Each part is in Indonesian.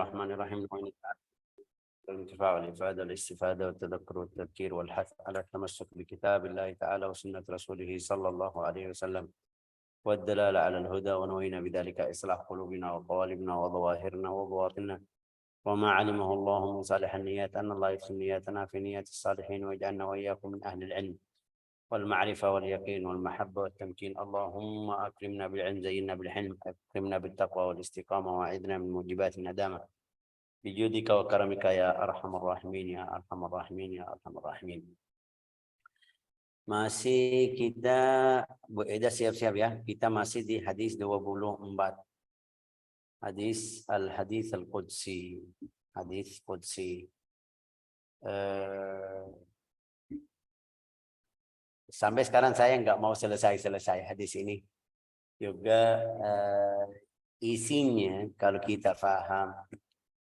الرحمن الرحيم. الانتفاع والإفادة والاستفادة والتذكر والتذكير والحث على التمسك بكتاب الله تعالى وسنة رسوله صلى الله عليه وسلم والدلالة على الهدى، ونوينا بذلك إصلاح قلوبنا وقوالبنا وظواهرنا وبواطننا، وما علمه الله من صالح النيات أن الله يدخل نياتنا في نيات الصالحين ويجعلنا وإياكم من أهل العلم والمعرفة واليقين والمحبة والتمكين. اللهم أكرمنا بالعلم، زينا بالحلم، أكرمنا بالتقوى والاستقامة، وأعذنا من موجبات الندامة بجودك وكرمك يا أرحم الراحمين يا أرحم الراحمين يا أرحم الراحمين. Masih kita Bu Eda siap-siap ya. Kita masih di hadis 24. Hadis al-Qudsi. Hadis Qudsi. Sampai sekarang saya nggak mau selesai hadis ini. Juga isinya kalau kita paham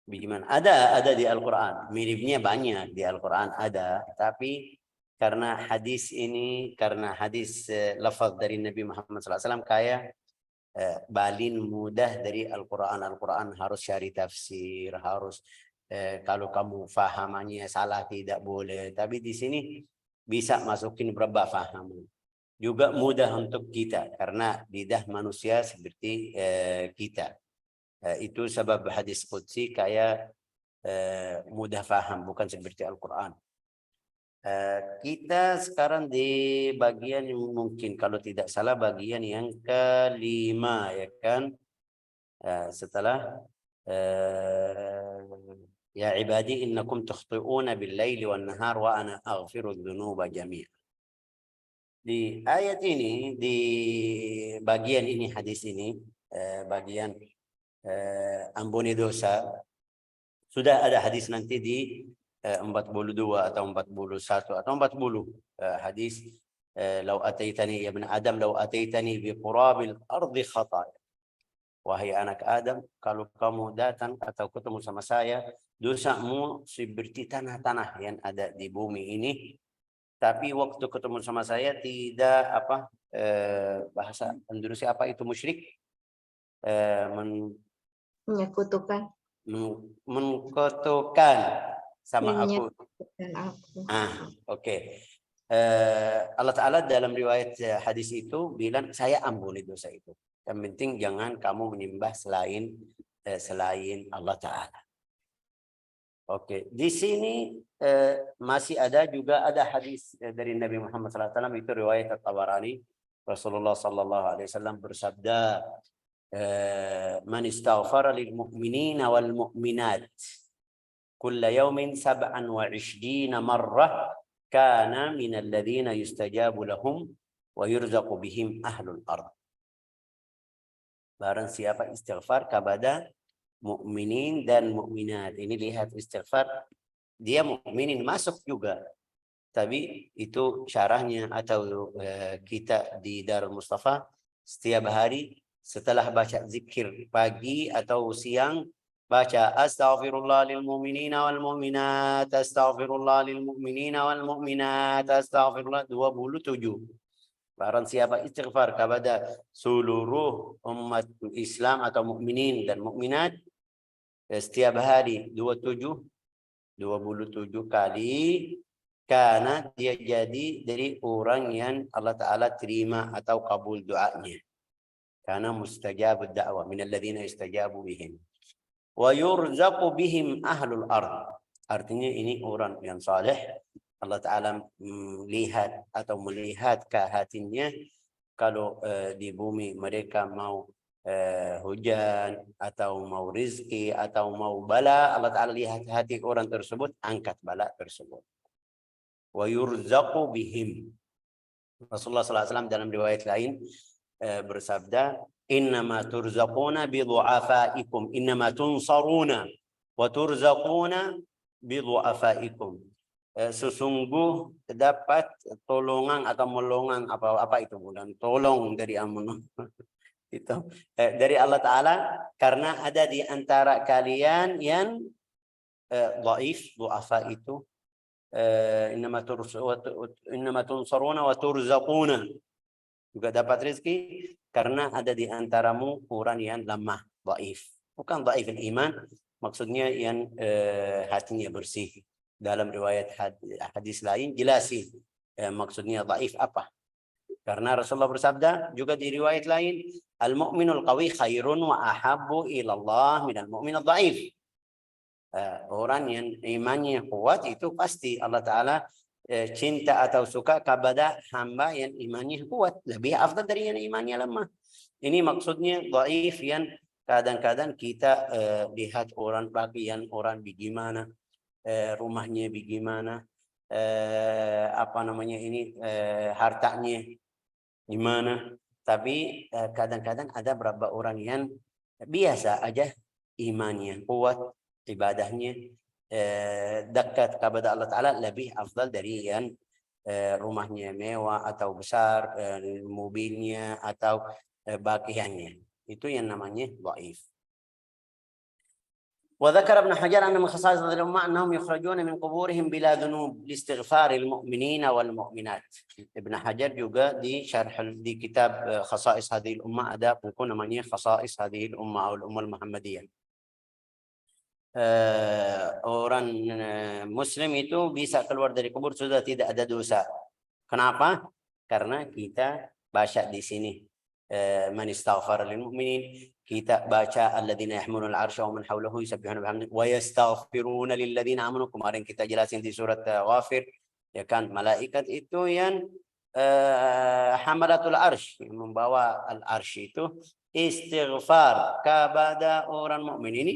bagaimana, ada di Al-Quran, miripnya banyak di Al-Quran ada, tapi karena hadis lafaz dari Nabi Muhammad SAW kayak balin mudah dari Al-Quran. Al-Quran harus cari tafsir, harus kalau kamu fahamannya salah tidak boleh, tapi di sini bisa masukin berapa fahaman. Juga mudah untuk kita karena lidah manusia seperti kita. Itu sebab hadis qudsi kayak mudah faham, bukan seperti Al-Quran. Kita sekarang di bagian yang mungkin kalau tidak salah bagian yang kelima, ya kan? Setelah ya ibadi innakum tukhti'una bil-laili wan-nahar wa ana aghfiru dzunuba jami'a. Di ayat ini, di bagian ini hadis ini, bagian ampuni dosa, sudah ada hadis nanti di 42 atau 41 atau 40 hadis, lau ataitani ya ibn Adam lau ataitani bi qurabil ardi khataaya. Wahai anak Adam, kalau kamu datang atau ketemu sama saya, dosamu seperti tanah-tanah yang ada di bumi ini. Tapi waktu ketemu sama saya tidak bahasa Indonesia apa itu musyrik, menyekutukan sama aku. Oke. Allah Ta'ala dalam riwayat hadis itu bilang saya ampuni dosa itu. Yang penting jangan kamu menyembah selain Allah Ta'ala. Oke, di sini masih ada hadis dari Nabi Muhammad SAW, itu riwayat At-Tabarani. Rasulullah SAW bersabda, man istaghfara lil mu'minina wal mu'minat kulla yawmin 27 marrah kana min alladhina yustajabu lahum wa yurzaqu bihim ahlul ard. Barang siapa istighfar kepada mukminin dan mukminat. Ini lihat istighfar, dia mukminin masuk juga. Tapi itu syarahnya atau kita di Darul Mustafa setiap hari setelah baca zikir pagi atau siang, baca astaghfirullah lil mu'minina wal mu'minat, astaghfirullah lil mu'minina wal mu'minat, astaghfirullah 27. Barang siapa istighfar kepada seluruh umat Islam atau mukminin dan mukminat setiap hari 27 kali, karena dia jadi dari orang yang Allah Ta'ala terima atau kabul doanya. Karena mustajab da'wah min alladhina istajabu bihim wa yurzaqu bihim ahlul ard. Artinya ini orang yang saleh. Allah Ta'ala melihat ke hatinya, kalau di bumi mereka mau hujan atau mau rizki atau mau bala, Allah Ta'ala lihat hati orang tersebut, angkat bala tersebut. Wa yurzaqu bihim. Rasulullah SAW dalam riwayat lain bersabda, innama turzaquna bi du'afaikum, innama tunsaruna wa turzaquna bi du'afaikum. Sesungguh terdapat tolongan atau melongan apa itu, bukan tolong dari amun itu dari Allah Ta'ala, karena ada di antara kalian yang dhaif, du'afa itu, innama tunsaruna wa turzaquna, juga dapat rezeki karena ada di antaramu orang yang lemah, dhaif. Bukan dhaif iman, maksudnya yang hatinya bersih. Dalam riwayat hadis lain jelasin maksudnya dhaif apa. Karena Rasulullah bersabda juga di riwayat lain, al-mu'minul qawi khairun wa ahabbu ila Allah minal mu'minul dhaif. Orang yang imannya kuat itu pasti Allah Ta'ala cinta atau suka kepada hamba yang imannya kuat. Lebih afdal dari yang imannya lemah. Ini maksudnya dhaif yang kadang-kadang kita lihat orang bagian orang bagaimana, rumahnya bagaimana, apa namanya ini, hartanya gimana. Tapi kadang-kadang ada beberapa orang yang biasa aja imannya kuat, ibadahnya dekat kepada Allah Ta'ala lebih afdal dari yang rumahnya mewah atau besar, mobilnya atau bagiannya. Itu yang namanya dhaif. وذكر ابن حجر أن من خصائص هذه الأمة أنهم يخرجون من قبورهم بلا ذنوب لاستغفار المؤمنين والمؤمنات. ابن حجر juga di syarh di kitab khasais hadhihi al-ummah ada buku namanya khasais hadhihi al-ummah atau al-ummah al-muhammadiyah. Orang muslim itu bisa keluar dari kubur sudah tidak ada dosa. Kenapa? Karena kita baca di sini man istaghfara lil mu'minin, kita baca alladzina yahmiluna al-'arsha wa man hawlahu yusabbihuna bihamdihi wa yastaghfiruna lil ladzina amanu. Kemarin kita jelasin di surat Ghafir, ya kan, malaikat itu yang hamalatul arsh, yang membawa al-arsh itu istighfar kepada orang mukmin. Ini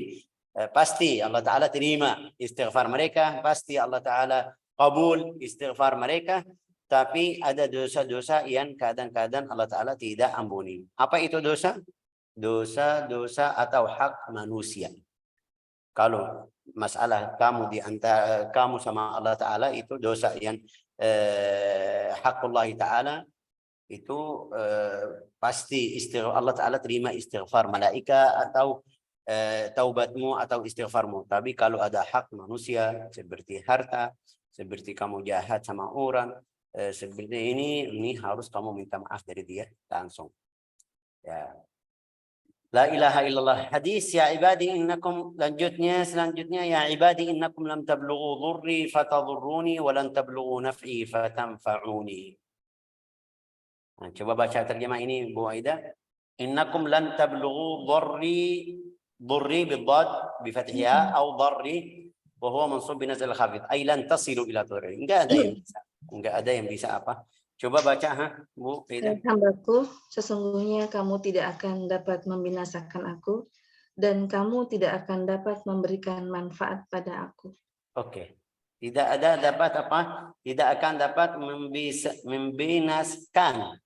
pasti Allah Ta'ala terima istighfar mereka, pasti Allah Ta'ala kabul istighfar mereka. Tapi ada dosa-dosa yang kadang-kadang Allah Ta'ala tidak ampuni. Apa itu dosa? Dosa-dosa atau hak manusia. Kalau masalah kamu di antara kamu sama Allah Ta'ala itu dosa yang hakullah Ta'ala itu pasti Allah Ta'ala terima istighfar malaika atau taubatmu atau istighfarmu. Tapi kalau ada hak manusia seperti harta, seperti kamu jahat sama orang, seperti ini harus kamu minta maaf dari dia langsung. Ya. La ilaha illallah. Hadis ya ibadi innakum, selanjutnya ya ibadi innakum lam tablughu dhurri fatadhurruni wa lan tablughu naf'i fatanfa'uni. Nah, coba baca terjemah ini Bu Aida. Innakum lan tablughu dhurri bidad bi fathiha atau dhurri wa huwa mansub bi nazal khafid. Ay lan tasilu ila dhurri. Enggak ada yang bisa. Enggak ada yang bisa apa? Coba baca, Bu. Hambaku, sesungguhnya kamu tidak akan dapat membinasakan aku, dan kamu tidak akan dapat memberikan manfaat pada aku. Oke. Tidak ada dapat apa? Tidak akan dapat membinaskan.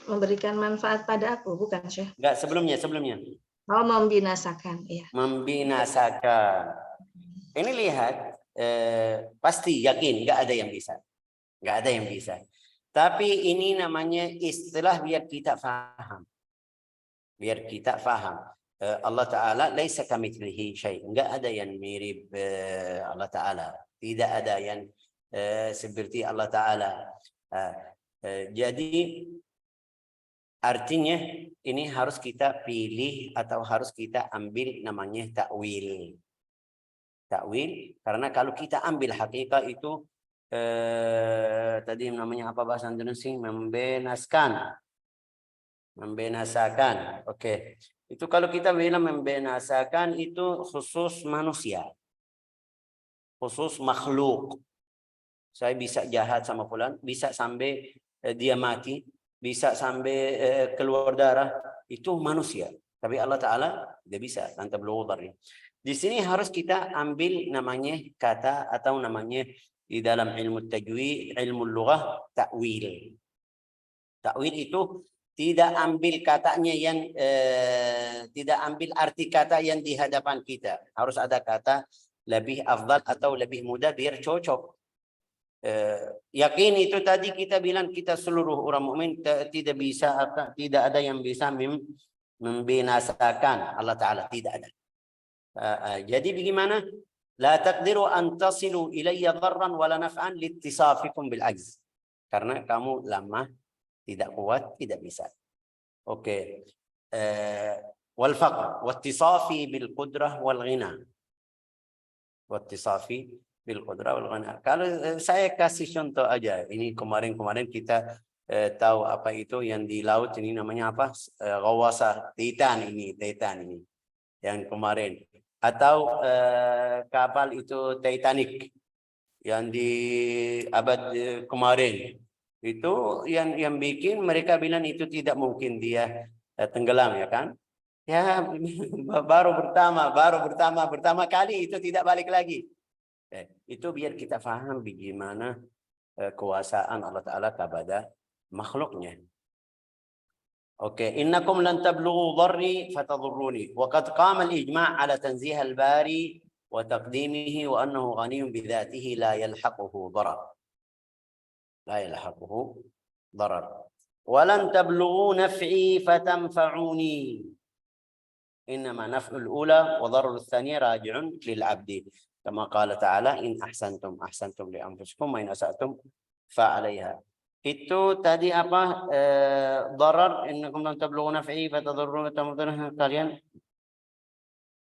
Memberikan manfaat pada aku, bukan Syekh? Enggak, sebelumnya. Oh, membinasakan, ya. Membinasakan. Ini lihat. Pasti yakin nggak ada yang bisa, tapi ini namanya istilah biar kita faham, Allah Ta'ala laisa kamitslihi syai', nggak ada yang mirip Allah Ta'ala, tidak ada yang seperti Allah Ta'ala. Jadi artinya ini harus kita pilih atau harus kita ambil namanya ta'wil, karena kalau kita ambil hakikat itu tadi namanya apa bahasa Indonesia, membenasakan. Oke. Itu kalau kita bilang membenasakan itu khusus manusia, khusus makhluk. Saya bisa jahat sama fulan, bisa sampai dia mati, bisa sampai keluar darah, itu manusia. Tapi Allah Ta'ala tidak bisa, lan tablughu dharri. Di sini harus kita ambil namanya kata atau namanya di dalam ilmu tajwid, ilmu lughah, ta'wil. Ta'wil itu tidak ambil katanya yang tidak ambil arti kata yang di hadapan kita. Harus ada kata lebih afdal atau lebih mudah biar cocok. Yakin itu tadi kita bilang kita seluruh orang mukmin tidak ada yang bisa membinasakan Allah Ta'ala, tidak ada. Jadi bagaimana? La taqdiru an tasilu ilayya dharran wala naf'an liittisafikum bil ajz. Karena kamu lemah, tidak kuat, tidak bisa. Oke. wal faqr wattisafi bil qudrah wal ghina. Wattisafi bil qudrah wal ghina. Kalau saya kasih contoh aja, ini kemarin kita tahu apa itu yang di laut ini namanya apa? Ghawasa Titan ini yang kemarin, atau kapal itu Titanic yang di abad kemarin itu yang bikin mereka bilang itu tidak mungkin dia tenggelam, ya kan? Ya baru pertama kali itu tidak balik lagi. Itu biar kita paham bagaimana kekuasaan Allah Ta'ala kepada makhluknya. Oke, innakum lan tablughu dharri fatadurruni. Wa qad qama al-ijma' ala tanzih al-bari wa taqdimihi wa annahu ghaniyyun bi dhatihi la yalhaquhu darar. La yalhaquhu darar. Wa lan tablughu naf'i fatanfa'uni. إنما نفع الأولى وضرر الثانية راجع للعبد كما قال تعالى إن أحسنتم لأنفسكم وإن أسأتم فعليها. Itu tadi apa? Darar innakum lan tablughu naf'i fatadurruna kalian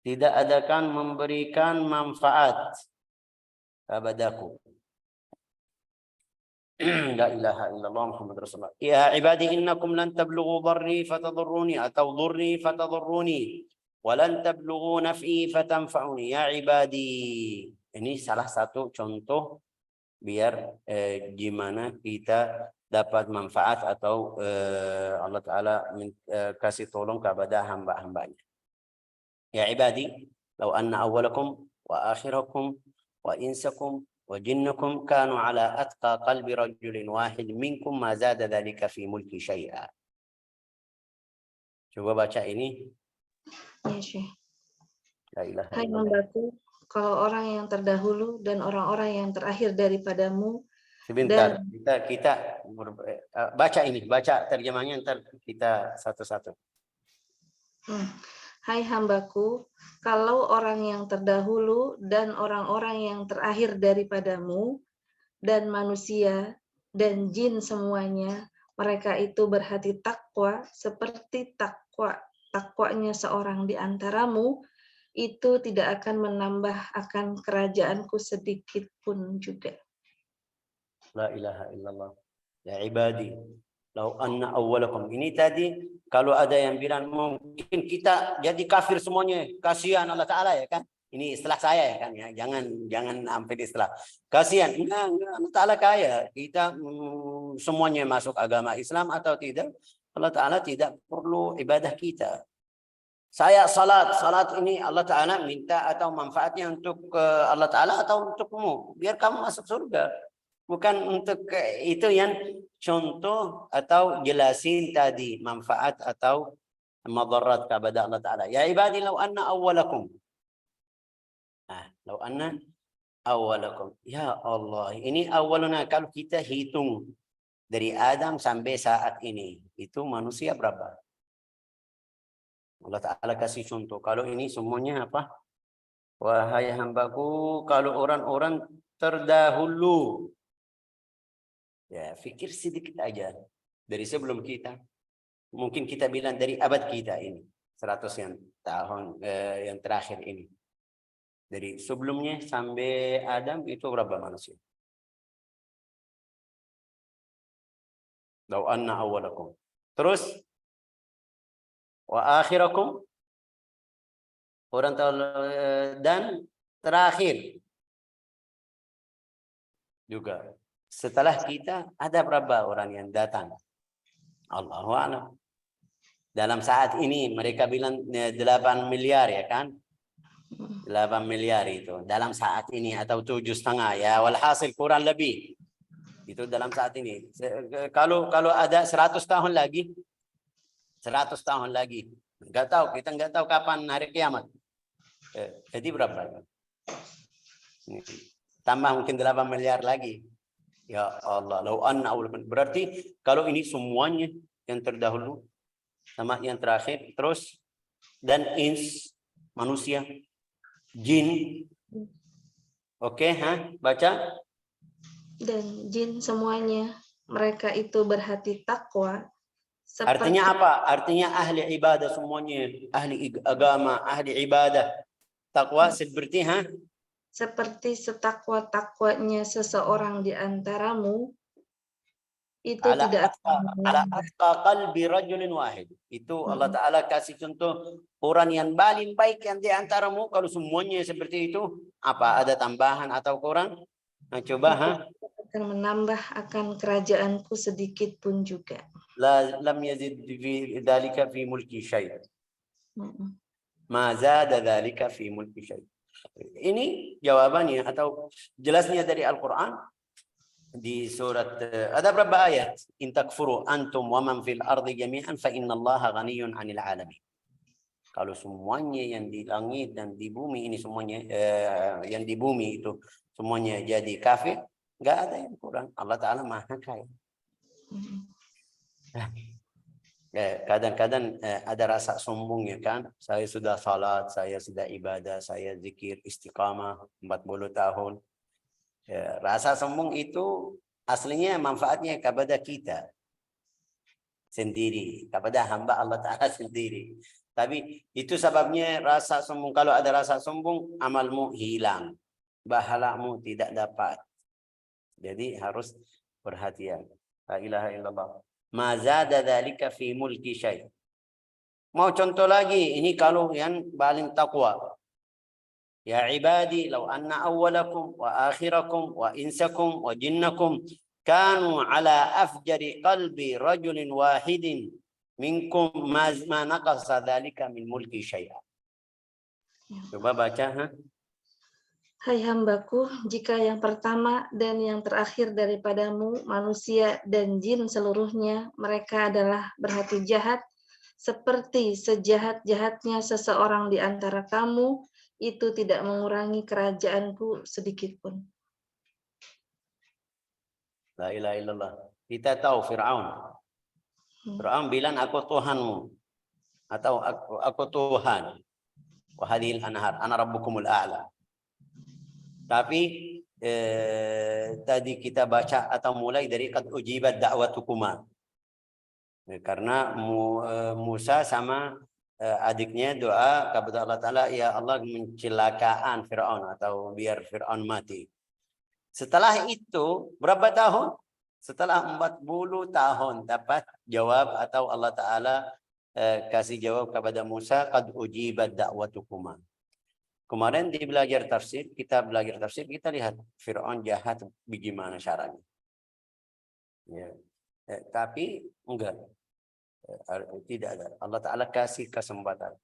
tidak adakan memberikan manfaat kepadaku. La ilaha illallah Muhammad Rasulullah. Ya ibadi innakum lan tablughu dharri fatadurruni atau dhurri fatadurruni wa lan tablughu naf'i fatanfa'uni. Ya ibadi. Ini salah satu contoh biar gimana kita dapat manfaat atau Allah Ta'ala kasih tolong kepada hamba-hambanya. Ya ibadi, law anna awwalakum wa akhirakum wa insakum وجنكم كانوا على أتقى قلب رجل واحد منكم ما زاد ذلك في ملكي شيئا. Coba baca ini. Ya, Syekh. La ilaha Hai illallah. hambaku, kalau orang yang terdahulu dan orang-orang yang terakhir daripadamu. Sebentar, kita baca ini, baca terjemahnya, ntar kita satu-satu. Hai hambaku, kalau orang yang terdahulu dan orang-orang yang terakhir daripadamu, dan manusia dan jin semuanya, mereka itu berhati takwa seperti takwanya seorang di antaramu, itu tidak akan menambah akan kerajaanku sedikit pun juga. La ilaha illallah. Ya ibadi, lau anna awwalakum. Ini tadi kalau ada yang bilang mungkin kita jadi kafir semuanya, kasihan Allah Ta'ala, ya kan? Ini istilah saya, ya kan? Ya, jangan sampai di istilah. Kasihan, enggak, Allah Ta'ala kaya. Kita semuanya masuk agama Islam atau tidak, Allah Ta'ala tidak perlu ibadah kita. Saya salat ini Allah Ta'ala minta atau manfaatnya untuk Allah Ta'ala atau untukmu, biar kamu masuk surga. Bukan untuk itu yang contoh atau jelasin tadi manfaat atau madarat kepada Allah Ta'ala. Ya ibadi law anna awwalakum. Law anna awwalakum. Ya Allah, ini awaluna kalau kita hitung dari Adam sampai saat ini, itu manusia berapa? Allah Ta'ala kasih contoh. Kalau ini semuanya apa? Wahai hambaku, kalau orang-orang terdahulu, ya, fikir sedikit aja dari sebelum kita. Mungkin kita bilang dari abad kita ini, 100 tahun yang terakhir ini. Dari sebelumnya sampai Adam itu berapa manusia? Law anna awwalakum. Terus wa akhirakum, orang dan terakhir juga. Setelah kita ada berapa orang yang datang? Allahu a'lam. Dalam saat ini mereka bilang 8 miliar, ya kan? 8 miliar itu dalam saat ini atau 7,5, ya, walhasil kurang lebih. Itu dalam saat ini. Kalau ada 100 tahun lagi, 100 tahun lagi, nggak tahu, kita nggak tahu kapan hari kiamat. Jadi berapa? Tambah mungkin 8 miliar lagi. Ya Allah, lau anna awwalakum. Berarti kalau ini semuanya yang terdahulu sama yang terakhir, terus dan ins, manusia, jin. Oke, baca. Dan jin semuanya, mereka itu berhati takwa Artinya seperti apa? Artinya ahli ibadah semuanya, ahli agama, ahli ibadah. Takwa seperti seperti setakwa-takwanya seseorang di antaramu, itu ala tidak atqa akan ala menambah. atqa qalbi rajulin wahid. Itu Allah Ta'ala kasih contoh orang yang paling baik yang di antaramu. Kalau semuanya seperti itu, apa ada tambahan atau kurang? Nah, coba Akan menambah akan kerajaanku sedikit pun juga. lam yazid fi dzalika fi mulki syai'. Mm-mm. Ma zada dzalika fi mulki syai'. Ini jawabannya atau jelasnya dari Al-Qur'an di surat ada berapa ayat? In takfuru antum wa man fil ardi jami'an fa innallaha ghaniyyun 'anil 'alamin. Kalau semuanya yang di langit dan di bumi ini semuanya yang di bumi itu semuanya jadi kafir, enggak ada yang kurang. Allah Ta'ala Maha Kaya. Kadang-kadang ada rasa sombong ya kan. Saya sudah salat, saya sudah ibadah, saya zikir istiqamah 40 tahun. Rasa sombong itu aslinya manfaatnya kepada kita sendiri, kepada hamba Allah Ta'ala sendiri. Tapi itu sebabnya rasa sombong. Kalau ada rasa sombong, amalmu hilang. Bahalamu tidak dapat. Jadi harus perhatian. La ilaha illallah. Ma zada dzalika fi mulki syai'. Mau contoh lagi, ini kalau yang paling takwa. Ya ibadi, law anna awwalakum wa akhirakum wa insakum wa jinnakum kanu ala afjari qalbi rajulin wahidin minkum ma naqasa dzalika min mulki syai'a. Coba baca. Hai hambaku, jika yang pertama dan yang terakhir daripadamu, manusia dan jin seluruhnya, mereka adalah berhati jahat, seperti sejahat-jahatnya seseorang di antara kamu, itu tidak mengurangi kerajaanku sedikit pun. La ilaha illallah. Kita tahu Fir'aun. Fir'aun bilang aku Tuhanmu. Atau aku Tuhan. Wa hadhil anhar, ana rabbukumul a'la. Tapi tadi kita baca atau mulai dari qad ujibat da'watukuma. Karena Musa sama adiknya doa kepada Allah Ta'ala, ya Allah mencelakaan Fir'aun atau biar Fir'aun mati. Setelah itu berapa tahun? Setelah 40 tahun dapat jawab atau Allah Ta'ala kasih jawab kepada Musa, qad ujibat da'watukuma. Kemarin di belajar tafsir, kita lihat Fir'aun jahat bagaimana caranya. Ya. Tapi enggak. Tidak ada. Allah Ta'ala kasih kesempatan.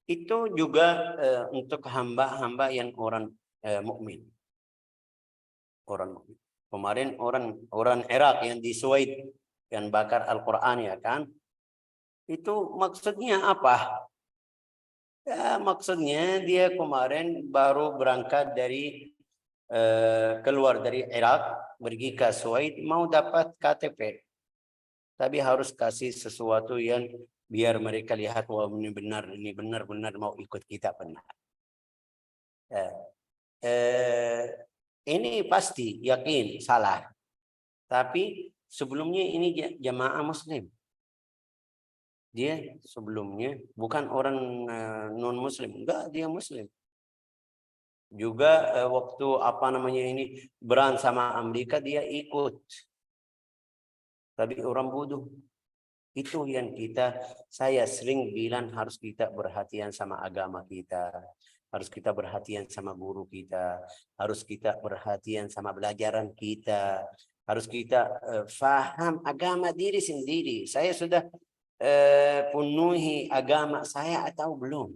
Itu juga untuk hamba-hamba yang orang mukmin. Orang mukmin. Kemarin orang Irak yang di Suwaid yang bakar Al-Quran ya kan. Itu maksudnya apa? Ya, maksudnya dia kemarin baru berangkat dari keluar dari Irak, pergi ke Suwaid, mau dapat KTP. Tapi harus kasih sesuatu yang biar mereka lihat wah ini benar mau ikut kita benar. Ini pasti yakin salah. Tapi sebelumnya ini jamaah Muslim. Dia sebelumnya bukan orang non-Muslim, enggak, dia Muslim. Juga waktu ini berang sama Amerika dia ikut. Tapi orang bodoh. Itu yang saya sering bilang harus kita perhatian sama agama kita. Harus kita perhatian sama guru kita. Harus kita perhatian sama pelajaran kita. Harus kita faham agama diri sendiri. Saya sudah penuhi agama saya atau belum?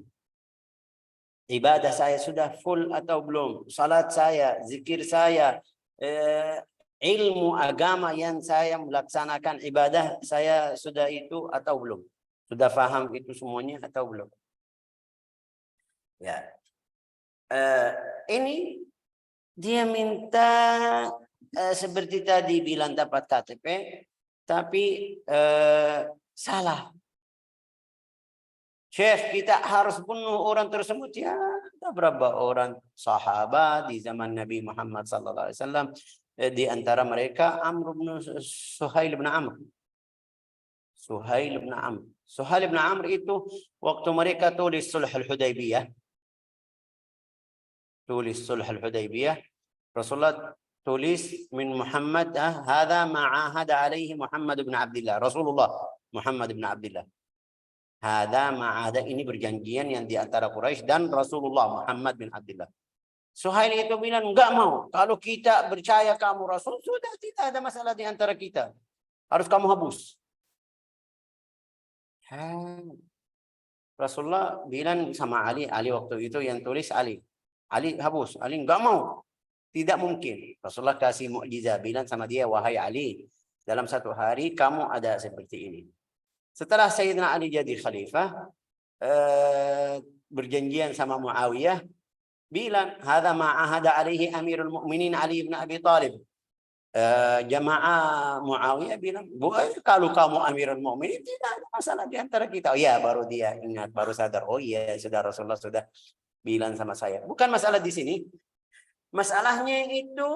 Ibadah saya sudah full atau belum? Salat saya, zikir saya, ilmu agama yang saya melaksanakan ibadah saya sudah itu atau belum? Sudah faham itu semuanya atau belum? Ya. Ini dia minta seperti tadi bilang dapat KTP, tapi salah. Syekh, kita harus bunuh orang tersebut. Ya, ada berapa orang sahabat di zaman Nabi Muhammad SAW. Di antara mereka Amr bin Suhail bin Amr. Suhail bin Amr. Suhail bin Amr itu waktu mereka tulis Sulh Al-Hudaybiyah, Rasulullah tulis min Muhammad, hadza ma ahada alaihi Muhammad bin Abdullah. Rasulullah Muhammad bin Abdullah. Hadza ma ahada, ini perjanjian yang di antara Quraisy dan Rasulullah Muhammad bin Abdullah. Suhail itu bilang, enggak mau. Kalau kita percaya kamu Rasul, sudah tidak ada masalah di antara kita. Harus kamu hapus. Rasulullah bilang sama Ali waktu itu yang tulis Ali hapus. Ali enggak mau. Tidak mungkin. Rasulullah kasih mukjizat, bilang sama dia, wahai Ali, dalam satu hari kamu ada seperti ini. Setelah Sayyidina Ali jadi khalifah, berjanjian sama Muawiyah, bilang, hadza ma ahada alaihi Amirul Mukminin Ali bin Abi Thalib. Jamaah Muawiyah bilang, kalau kamu Amirul Mukminin tidak ada masalah di antara kita. Oh ya, baru dia ingat, baru sadar. Oh iya, sudah Rasulullah sudah bilang sama saya. Bukan masalah di sini. Masalahnya itu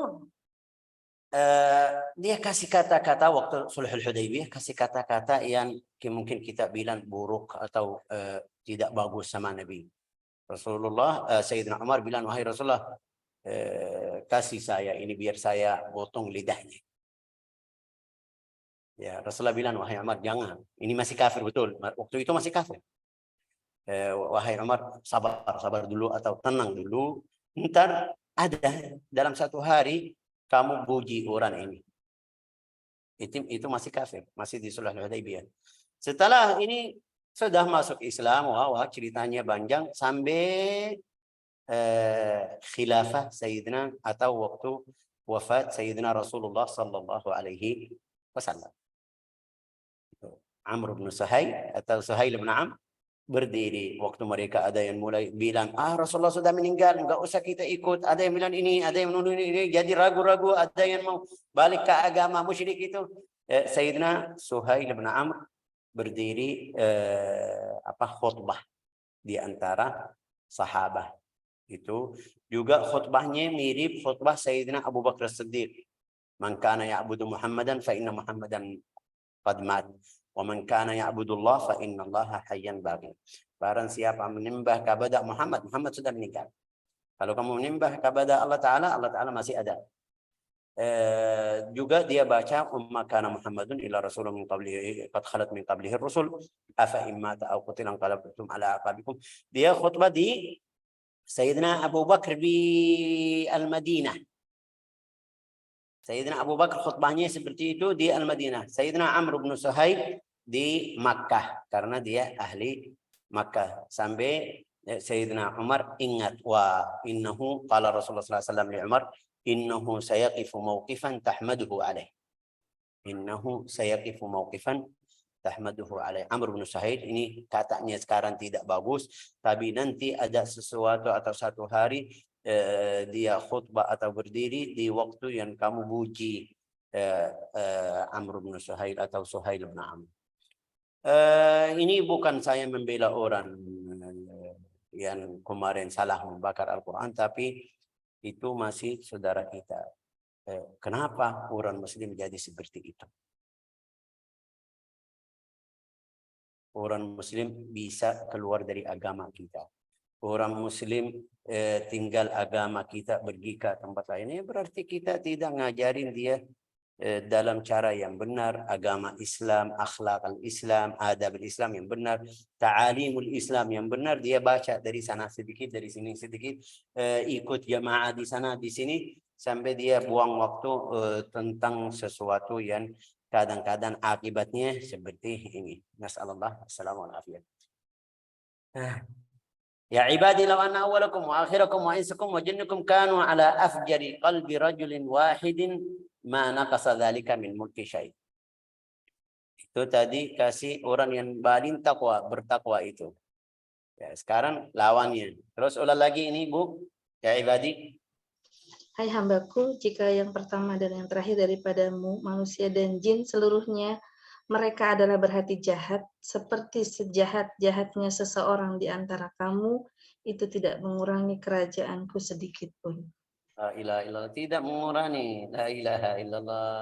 dia kasih kata-kata waktu Sulhul Hudaybiyah, kasih kata-kata yang mungkin kita bilang buruk atau tidak bagus sama Nabi. Rasulullah, Sayyidina Umar bilang, wahai Rasulullah, kasih saya ini biar saya potong lidahnya. Ya, Rasulullah bilang, wahai Umar, jangan. Ini masih kafir, betul. Waktu itu masih kafir. Wahai Umar, sabar dulu atau tenang dulu. Ntar ada dalam satu hari kamu puji orang ini. Itu masih kafir, masih di Sulh Hudaybiyah. Setelah ini sudah masuk Islam, ceritanya panjang sampai khilafah Sayyidina atau waktu wafat Sayyidina Rasulullah sallallahu alaihi wasallam. Amr bin Suhail atau Suhail bin Amr berdiri waktu mereka ada yang mulai bilang, Rasulullah sudah meninggal, enggak usah kita ikut. Ada yang bilang ini, ada yang menuduh ini, jadi ragu-ragu, ada yang mau balik ke agama musyrik itu. Sayyidina Suhail bin Amr berdiri khutbah di antara sahabat. Itu juga khutbahnya mirip khutbah Sayyidina Abu Bakar As-Siddiq. Man kana ya'budu Muhammadan fa inna Muhammadan qad mat. Wa man kana ya'budullah fa inna Allaha hayyan baqi. Barang siapa menyembah kepada Muhammad, Muhammad sudah meninggal. Kalau kamu menyembah kepada Allah Ta'ala masih ada. Juga dia baca, umma kana Muhammadun illa rasulun min qablihi qad khalat min qablihi ar-rusul afa imma aw qutilan qalabtum ala aqabikum. Dia khutbah di Sayyidina Abu Bakar di Al-Madinah. Sayyidina Abu Bakar khutbahnya seperti itu di Al-Madinah. Sayyidina Amr bin Suhail di Makkah karena dia ahli Makkah. Sampai Sayyidina Umar ingat, innahu qala Rasulullah sallallahu alaihi wasallam li Umar, innahu sayaqifu mawqifan tahmaduhu alaih. Innahu sayaqifu mawqifan tahmaduhu alaih. Amr bin Suhail ini katanya sekarang tidak bagus, tapi nanti ada sesuatu atau satu hari dia khutbah atau berdiri di waktu yang kamu puji Amr bin Suhail atau Suhail bin Amr. Ini bukan saya membela orang yang kemarin salah membakar Al-Quran, tapi itu masih saudara kita. Kenapa orang Muslim jadi seperti itu? Orang Muslim bisa keluar dari agama kita. Orang Muslim tinggal agama kita, pergi ke tempat lainnya, berarti kita tidak ngajarin dia dalam cara yang benar, agama Islam, akhlak Islam, adab Islam yang benar, ta'alimul Islam yang benar. Dia baca dari sana sedikit, dari sini sedikit, ikut jamaah di sana di sini, sampai dia buang waktu tentang sesuatu yang kadang-kadang akibatnya seperti ini. Nasallallahu alaihi wasallam. Ya ibadi law anna awwalakum wa akhirakum wa insakum wa jinnakum kanu ala afjari qalbi rajulin wahidin ma naqasa dzalika min mulki syai'. Itu tadi kasih orang yang paling bertakwa itu. Ya, sekarang lawannya. Terus ulang lagi ini, Bu. Ya ibadi. Hai hambaku, jika yang pertama dan yang terakhir daripadamu, manusia dan jin seluruhnya, mereka adalah berhati jahat, seperti sejahat-jahatnya seseorang di antara kamu, itu tidak mengurangi kerajaanku sedikit pun. La ilaha illallah, tidak mengurangi. La ilaha illallah.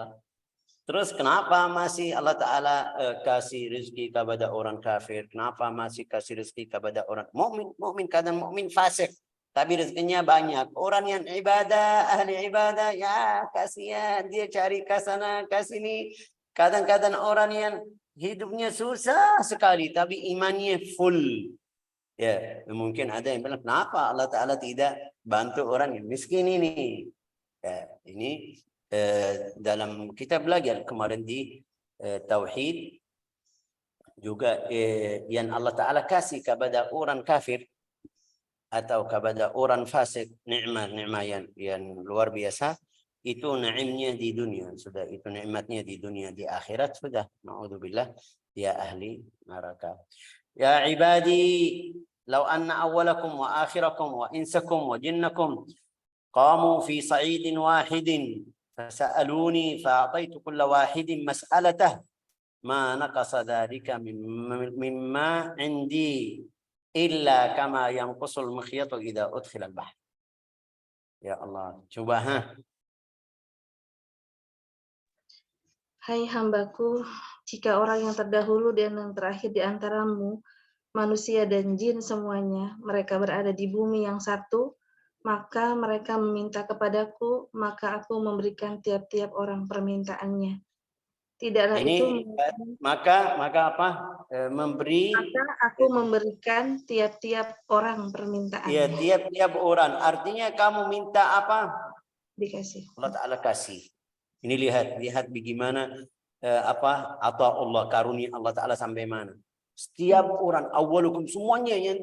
Terus kenapa masih Allah Ta'ala kasih rezeki kepada orang kafir? Kenapa masih kasih rezeki kepada orang mukmin? Mukmin kadang mukmin fasik, tapi rezekinya banyak. Orang yang ibadah, ahli ibadah, ya kasihan dia cari ke sana ke sini. Kadang-kadang orang yang hidupnya susah sekali, tapi imannya full. Ya, mungkin ada yang bilang, kenapa Allah Ta'ala tidak bantu orang yang miskin ini? Ya, ini dalam kita belajar kemarin di Tauhid juga yang Allah Ta'ala kasih kepada orang kafir atau kepada orang fasik nikmat-nikmat yang luar biasa, itu naimnya di dunia, sudah itu nikmatnya di dunia, di akhirat sudah naudzubillah ya ahli neraka. Ya ibadi, law anna awwalakum wa akhirakum wa insakum wa jinnakum qamu fi sa'idin wahidin فسألوني فأعطيت كل واحد مسألته ما نقص ذلك مما عندي إلا كما ينقص المخيط إذا أدخل البحر. Ya Allah, coba Hai hambaku, jika orang yang terdahulu dan yang terakhir di antaramu, manusia dan jin semuanya, mereka berada di bumi yang satu, maka mereka meminta kepadaku, maka aku memberikan tiap-tiap orang permintaannya. Tidaklah ini itu maka apa? Memberi. maka aku memberikan tiap-tiap orang Ya, permintaannya. tiap-tiap orang. Artinya kamu minta apa? Dikasih. Allah Ta'ala kasih. Ini lihat bagaimana apa atau Allah karunia Allah Ta'ala sampai mana. Setiap orang, awalukum semuanya yang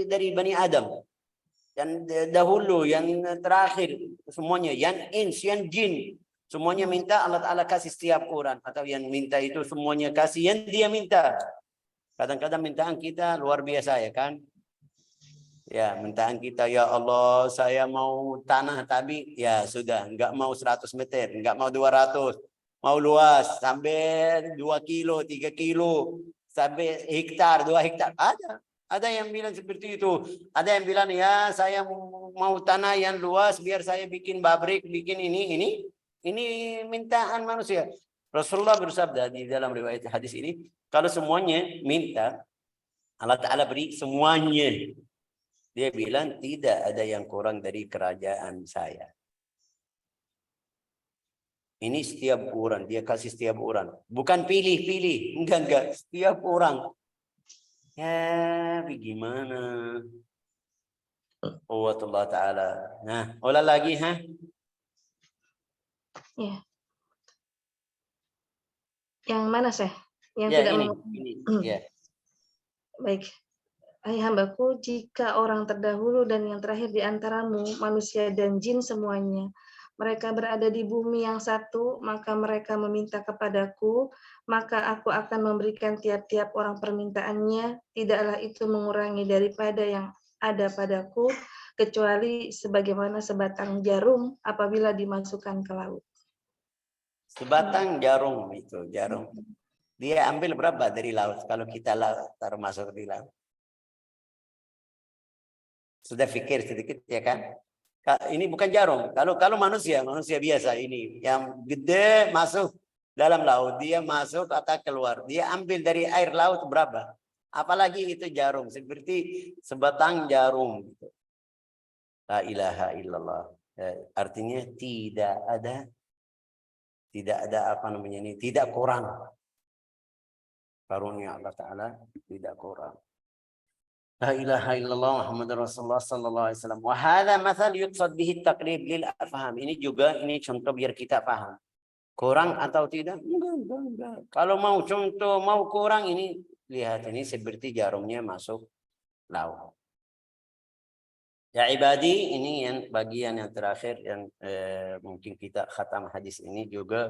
dari Bani Adam. Yang dahulu, yang terakhir, semuanya. Yang ins, yang jin. Semuanya minta, Allah Ta'ala kasih setiap orang. Atau yang minta itu semuanya kasih, yang dia minta. Kadang-kadang mintaan kita luar biasa ya kan. Ya, mintaan kita, ya Allah, saya mau tanah tapi ya sudah, enggak mau 100 meter, enggak mau 200, mau luas sampai 2 kilo, 3 kilo, sampai hektar, 2 hektar. Ada yang bilang seperti itu. Ada yang bilang, ya saya mau tanah yang luas biar saya bikin pabrik, bikin ini mintaan manusia. Rasulullah bersabda di dalam riwayat hadis ini, kalau semuanya minta, Allah Ta'ala beri semuanya. Dia bilang tidak ada yang kurang dari kerajaan saya. Ini setiap orang, dia kasih setiap orang. Bukan pilih-pilih, enggak, setiap orang. Ya, bagaimana? Allah Ta'ala. Nah, ulang lagi, Ya. Yang mana, Syekh? Yang ya, tidak ini. Ya. Baik. Hai hambaku, jika orang terdahulu dan yang terakhir di antaramu, manusia dan jin semuanya, mereka berada di bumi yang satu, maka mereka meminta kepadaku, maka aku akan memberikan tiap-tiap orang permintaannya, tidaklah itu mengurangi daripada yang ada padaku, kecuali sebagaimana sebatang jarum apabila dimasukkan ke laut. Sebatang jarum itu, jarum. Dia ambil berapa dari laut? Kalau kita termasuk di laut. Sudah pikir sedikit ya kan? Ini bukan jarum. Kalau manusia biasa ini yang gede masuk dalam laut, dia masuk atau keluar, dia ambil dari air laut berapa? Apalagi itu jarum, seperti sebatang jarum. La ilaha illallah. Artinya tidak ada apa namanya ini, tidak kurang. Karunia Allah Ta'ala tidak kurang. La ilaha illallah Muhammadur Rasulullah sallallahu alaihi wasallam. Wa hadha mathal yuqsad bihi at-taqrib lil afham. Ini contoh biar kita paham. Kurang atau tidak? Enggak. Kalau mau contoh, mau kurang, ini lihat ini seperti jarumnya masuk laut. Ya ibadi, ini yang bagian yang terakhir yang mungkin kita khatam hadis ini juga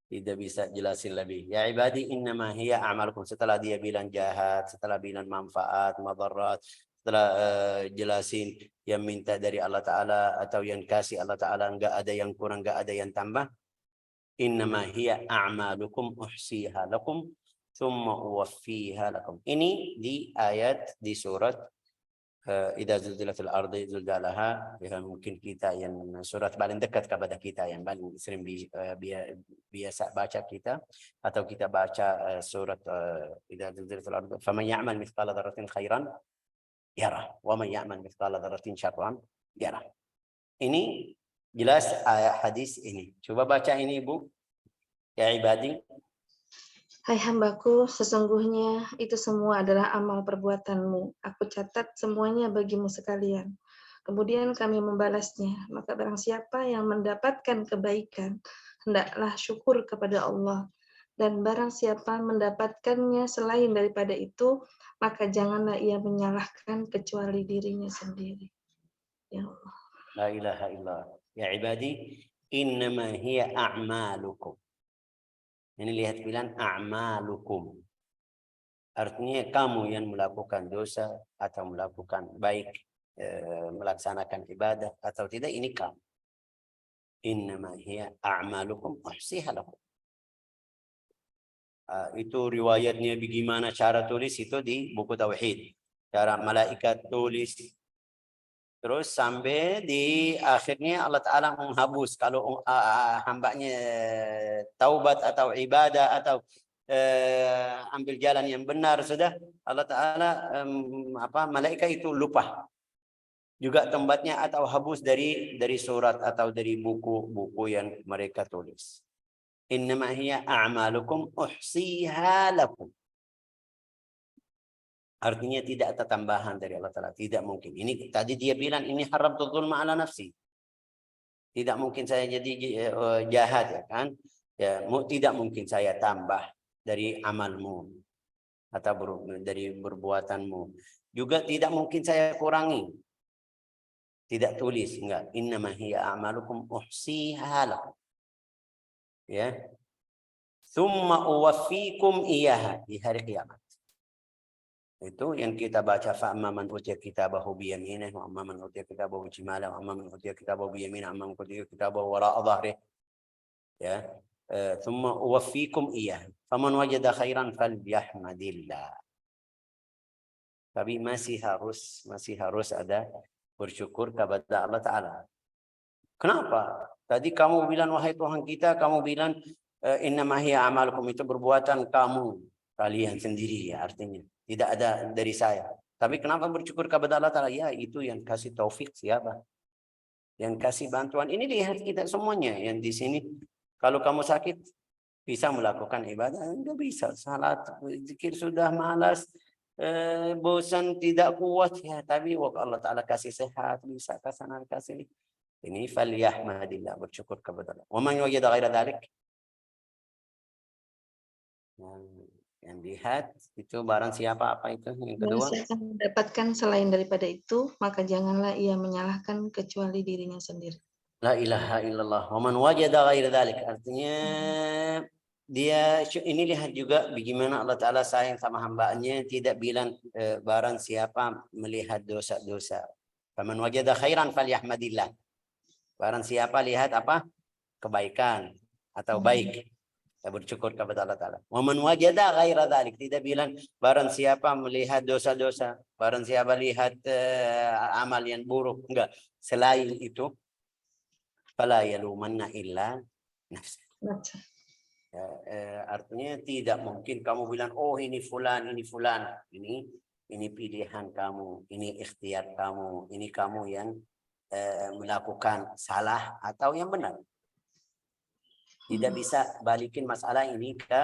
tidak bisa jelasin lebih. Ya ibadi innama hiya a'malukum. Setelah dia bilang jahat, setelah bilang manfaat, madarat, setelah jelasin yang minta dari Allah Ta'ala atau yang kasih Allah Ta'ala, enggak ada yang kurang, enggak ada yang tambah. Innama hiya a'malukum uhsiha lakum thumma uwaffiha lakum. Ini di ayat di surat Idza zulzilatil ardi zilzalaha, ya mungkin kita yang surat paling dekat kepada kita yang paling sering biasa baca kita, atau kita baca surat idza zulzilatil ardi faman ya'mal mithqala dzarratin khairan yarah wa man ya'mal mithqala dzarratin syarran yarah. Ini jelas hadis ini. Coba baca ini Ibu. Ya ibadi. Hai hambaku, sesungguhnya itu semua adalah amal perbuatanmu. Aku catat semuanya bagimu sekalian. Kemudian kami membalasnya. Maka barang siapa yang mendapatkan kebaikan, hendaklah syukur kepada Allah. Dan barang siapa mendapatkannya selain daripada itu, maka janganlah ia menyalahkan kecuali dirinya sendiri. Ya Allah. La ilaha illallah. Ya ibadi, innama hiya a'malukum. Ini lihat bilang a'malukum. Artinya kamu yang melakukan dosa atau melakukan baik, melaksanakan ibadah atau tidak, ini kamu. Innama hiya a'malukum uhsiha lakum. Itu riwayatnya bagaimana cara tulis itu di buku Tauhid. Cara malaikat tulis. Terus sampai di akhirnya Allah Ta'ala menghapus. Kalau hambanya taubat atau ibadah atau ambil jalan yang benar sudah, Allah Ta'ala malaikat itu lupa. Juga tempatnya atau hapus dari surat atau dari buku-buku yang mereka tulis. Innama hiya a'malukum uhsiha lakum. Artinya tidak ada tambahan dari Allah Ta'ala. Tidak mungkin. Ini tadi dia bilang ini haram dzulma ala nafsi. Tidak mungkin saya jadi jahat, ya kan? Ya, tidak mungkin saya tambah dari amalmu atau dari perbuatanmu. Juga tidak mungkin saya kurangi. Tidak tulis, enggak. Innama hiya a'malukum uhsiha lakum. Ya. Tsumma uwaffikum iyaha di hari kiamat. Itu yang kita baca, fa amman utiya kitabahu bi yaminihi wa amman utiya kitabahu shimalihi wa amman utiya kitabahu bi yaminihi wa amman utiya kitabahu wara'a dhahrihi. Ya. Tsumma uwaffikum iyyah. Faman wajada khairan falyahmadillah. Tapi masih harus ada bersyukur kepada Allah Ta'ala. Kenapa? Tadi kamu bilang, wahai Tuhan kita, kamu bilang innama hiya a'malukum, itu perbuatan kalian sendiri, ya artinya. Tidak ada dari saya. Tapi kenapa bersyukur kepada Allah Ta'ala? Ya, itu yang kasih taufik siapa? Yang kasih bantuan. Ini lihat kita semuanya yang di sini. Kalau kamu sakit, bisa melakukan ibadah? Enggak bisa. Salat, zikir sudah malas, bosan, tidak kuat. Ya, tapi Allah Ta'ala kasih sehat, bisa kasih. Ini falyahmadillah, bersyukur kepada Allah. Wa man wajada ghaira dzalik. Yang lihat itu barang siapa, apa itu yang kedua? Siapa mendapatkan selain daripada itu, maka janganlah ia menyalahkan kecuali dirinya sendiri. La ilaha illallah. Wa man wajada ghaira dzalik. Artinya dia ini lihat juga bagaimana Allah Ta'ala sayang sama hambanya, tidak bilang barang siapa melihat dosa-dosa. Faman wajada khairan falyahmadillah. Barang siapa lihat apa? Kebaikan atau baik, kita bersyukur kepada Allah Ta'ala. Wa man wajada ghaira dzalik, tidak bilang barang siapa melihat dosa-dosa, barang siapa lihat amal yang buruk, enggak. Selain itu, fala yalumanna illa nafsa. Artinya tidak mungkin kamu bilang, oh ini fulan, ini pilihan kamu, ini ikhtiar kamu, ini kamu yang melakukan salah atau yang benar. Tidak bisa balikin masalah ini ke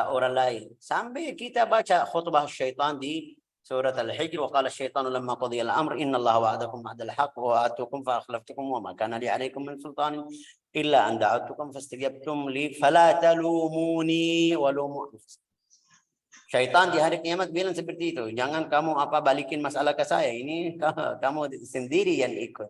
orang lain. Sampai kita baca khutbah syaitan di surat Al-Hijr, wa qala asyaitanu lamma qudiya al-amr inna Allah wa'adakum wa'dal haqq wa atukum fa akhlaftukum wa ma kana li 'alaykum min sultanin illa an da'atukum fastajabtum li fala talumuni wa lumu anfusakum. Syaitan di hari kiamat bilang seperti itu. Jangan kamu balikin masalah ke saya. Ini kamu sendiri yang ikut.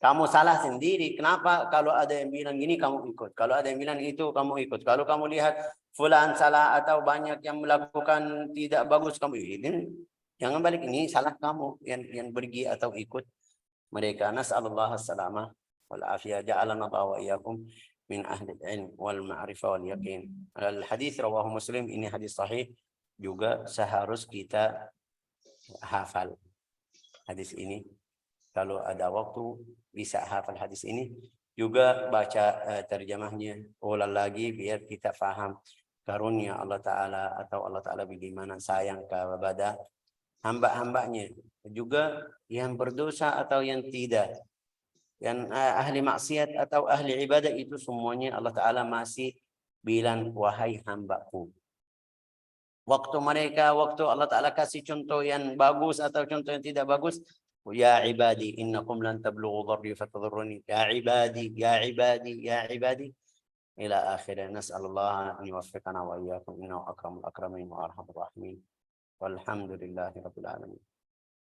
Kamu salah sendiri. Kenapa? Kalau ada yang bilang gini, kamu ikut. Kalau ada yang bilang itu, kamu ikut. Kalau kamu lihat fulan salah atau banyak yang melakukan tidak bagus, kamu ikut. Jangan balik, ini salah kamu yang pergi atau ikut mereka. Nas'alullah as-salamah wal afiyah. Ja'alana wa iyyakum min ahli al-ilm wal ma'rifah wal yaqin. Al-hadis rawahu Muslim, ini hadis sahih juga seharus kita hafal. hadis ini. Kalau ada waktu bisa hafal hadis ini. Juga baca terjemahnya ulang lagi biar kita faham karunia Allah Ta'ala, atau Allah Ta'ala bagaimana sayang kepada hamba-hambanya. Juga yang berdosa atau yang tidak. Yang ahli maksiat atau ahli ibadah itu semuanya Allah Ta'ala masih bilang wahai hambaku. Waktu Allah Ta'ala kasih contoh yang bagus atau contoh yang tidak bagus. Ya ibadi innakum lan tablughu dharri fatadhurruni. Ya ibadi, ya ibadi, ya ibadi. Ila akhirnya. Nas'alullah an yuwaffiqana wa iyyakum innahu akramul akramin wa arhamur rahimin. Walhamdulillahi rabbil alamin.